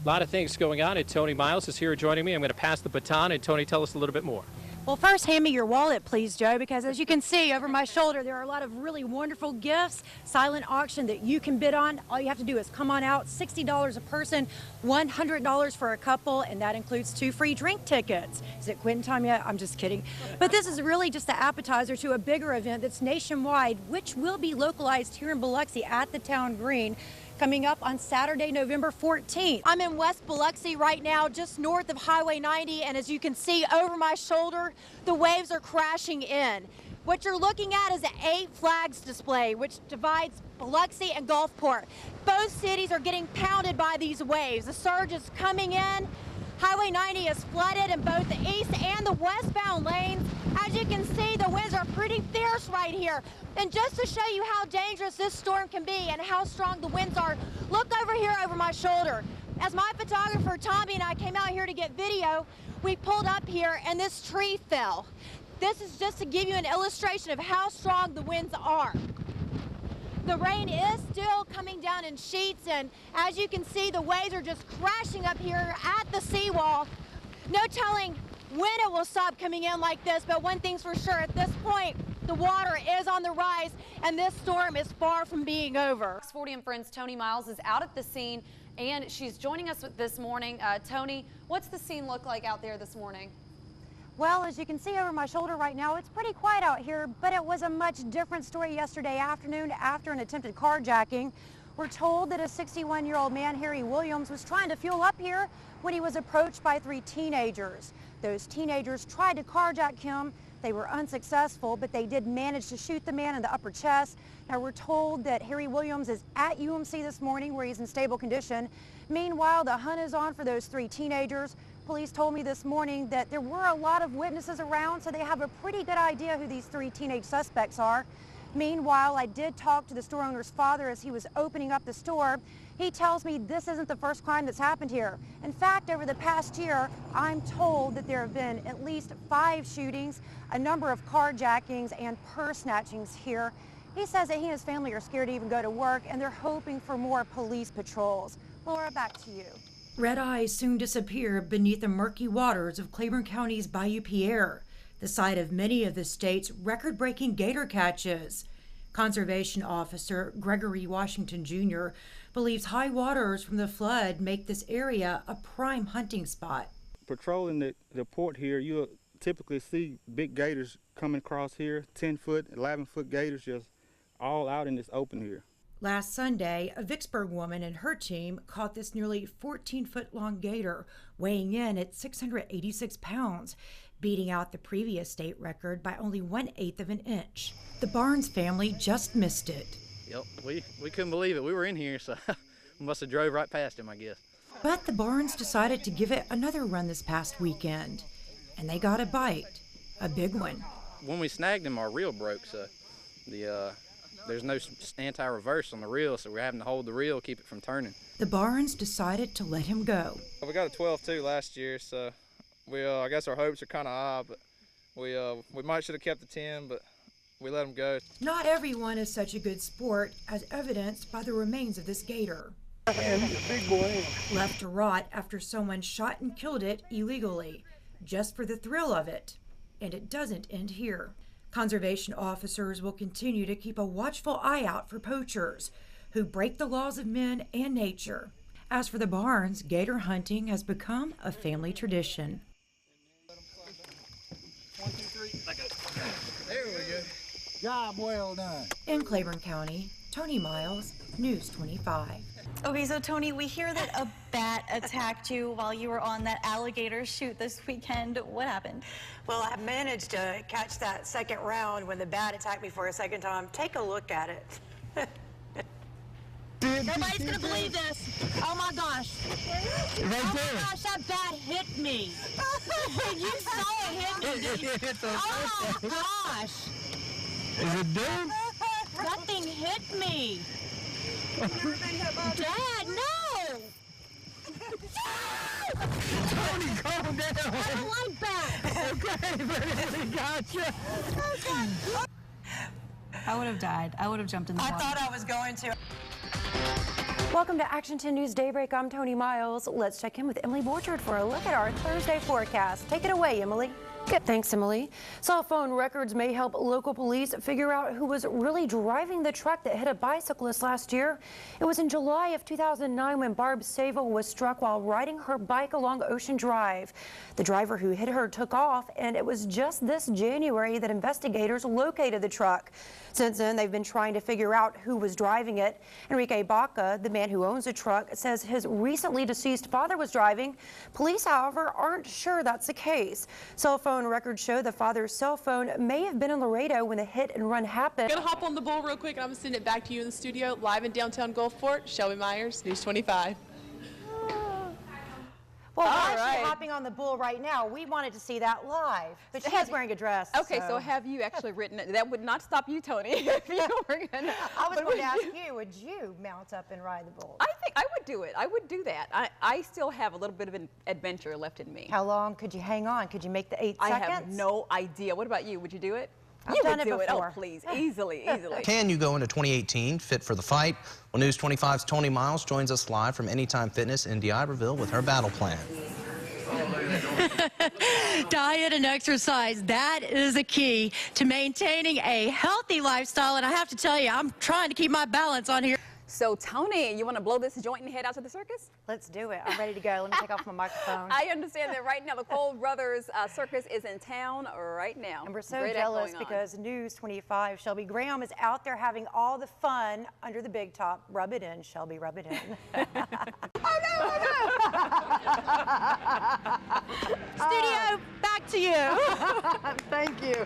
A lot of things going on, and Toni Miles is here joining me. I'm going to pass the baton, and Toni, tell us a little bit more. Well, first, hand me your wallet, please, Joe, because as you can see over my shoulder, there are a lot of really wonderful gifts, silent auction that you can bid on. All you have to do is come on out, $60 a person, $100 for a couple, and that includes 2 free drink tickets. Is it quitting time yet? I'm just kidding. But this is really just the appetizer to a bigger event that's nationwide, which will be localized here in Biloxi at the Town Green, coming up on Saturday, November 14th. I'm in West Biloxi right now, just north of Highway 90, and as you can see over my shoulder, the waves are crashing in. What you're looking at is an 8 flags display, which divides Biloxi and Gulfport. Both cities are getting pounded by these waves. The surge is coming in. Highway 90 is flooded in both the east and the westbound lanes. As you can see, the winds are pretty fierce right here. And just to show you how dangerous this storm can be and how strong the winds are, look over here over my shoulder. As my photographer Tommy and I came out here to get video, we pulled up here and this tree fell. This is just to give you an illustration of how strong the winds are. The rain is still coming down in sheets, and as you can see, the waves are just crashing up here at the seawall. No telling when it will stop coming in like this, but one thing's for sure, at this point, the water is on the rise, and this storm is far from being over. 40 and Friends Toni Miles is out at the scene, and she's joining us this morning. Toni, what's the scene look like out there this morning? Well, as you can see over my shoulder right now, it's pretty quiet out here, but it was a much different story yesterday afternoon after an attempted carjacking. We're told that a 61-year-old man, Harry Williams, was trying to fuel up here when he was approached by 3 teenagers. Those teenagers tried to carjack him. They were unsuccessful, but they did manage to shoot the man in the upper chest. Now, we're told that Harry Williams is at UMC this morning where he's in stable condition. Meanwhile, the hunt is on for those 3 teenagers. Police told me this morning that there were a lot of witnesses around, so they have a pretty good idea who these 3 teenage suspects are. Meanwhile, I did talk to the store owner's father as he was opening up the store. He tells me this isn't the first crime that's happened here. In fact, over the past year, I'm told that there have been at least 5 shootings, a number of carjackings and purse snatchings here. He says that he and his family are scared to even go to work, and they're hoping for more police patrols. Laura, back to you. Red eyes soon disappear beneath the murky waters of Claiborne County's Bayou Pierre, the site of many of the state's record-breaking gator catches. Conservation officer Gregory Washington Jr. believes high waters from the flood make this area a prime hunting spot. Patrolling the port here, you'll typically see big gators coming across here, 10-foot, 11-foot gators just all out in this open here. Last Sunday, a Vicksburg woman and her team caught this nearly 14-foot-long gator, weighing in at 686 pounds, beating out the previous state record by only 1/8 of an inch. The Barnes family just missed it. Yep, we couldn't believe it. We were in here, so we must have drove right past him, I guess. But the Barnes decided to give it another run this past weekend, and they got a bite, a big one. When we snagged him, our reel broke, so there's no anti-reverse on the reel, so we're having to hold the reel, keep it from turning. The Barnes decided to let him go. We got a 12-2 last year, so I guess our hopes are kind of high, but we might should have kept the 10, but we let him go. Not everyone is such a good sport, as evidenced by the remains of this gator. Big boy. Left to rot after someone shot and killed it illegally, just for the thrill of it. And it doesn't end here. Conservation officers will continue to keep a watchful eye out for poachers who break the laws of men and nature. As for the Barnes, gator hunting has become a family tradition. 1, 2, 3. There we go. Job well done. In Claiborne County, Toni Miles, News 25. Okay, so Toni, we hear that a bat attacked you while you were on that alligator shoot this weekend. What happened? Well, I managed to catch that second round when the bat attacked me for a second time. Take a look at it. Nobody's gonna believe this. Oh my gosh. Oh my gosh, that bat hit me. You saw it hit me. Oh my gosh. Is it dead? That thing hit me. Dad, no! Toni, calm down. I don't like bats. Okay, but gotcha. Okay. I would have died. I would have jumped in the water. I thought I was going to. Welcome to Action 10 News Daybreak. I'm Toni Miles. Let's check in with Emily Borchard for a look at our Thursday forecast. Take it away, Emily. Good, thanks, Emily. Cell phone records may help local police figure out who was really driving the truck that hit a bicyclist last year. It was in July of 2009 when Barb Sable was struck while riding her bike along Ocean Drive. The driver who hit her took off, and it was just this January that investigators located the truck. Since then, they've been trying to figure out who was driving it. Enrique Baca, the man who owns the truck, says his recently deceased father was driving. Police, however, aren't sure that's the case. Cell phone records show the father's cell phone may have been in Laredo when the hit and run happened. I'm gonna hop on the bull real quick and I'm gonna send it back to you in the studio, live in downtown Gulfport. Shelby Myers, News 25. Well, All we're right. actually hopping on the bull right now. We wanted to see that live, but she's wearing a dress. Okay, so have you actually written it? That would not stop you, Toni, if you were gonna. I was going to ask you, would you mount up and ride the bull? I think I would do it. I would do that. I still have a little bit of an adventure left in me. How long could you hang on? Could you make the 8 seconds? I have no idea. What about you? Would you do it? I've You done would it do it. before. Oh, please. Easily, easily. Can you go into 2018 fit for the fight? Well, News 25's Toni Miles joins us live from Anytime Fitness in D'Iberville with her battle plan. Diet and exercise, that is the key to maintaining a healthy lifestyle. And I have to tell you, I'm trying to keep my balance on here. So, Toni, you want to blow this joint and head out to the circus? Let's do it. I'm ready to go. Let me take off my microphone. I understand that right now the Cole Brothers Circus is in town right now. And we're so Great act jealous going on. because News 25, Shelby Graham is out there having all the fun under the big top. Rub it in, Shelby, rub it in. Studio, back to you. Thank you.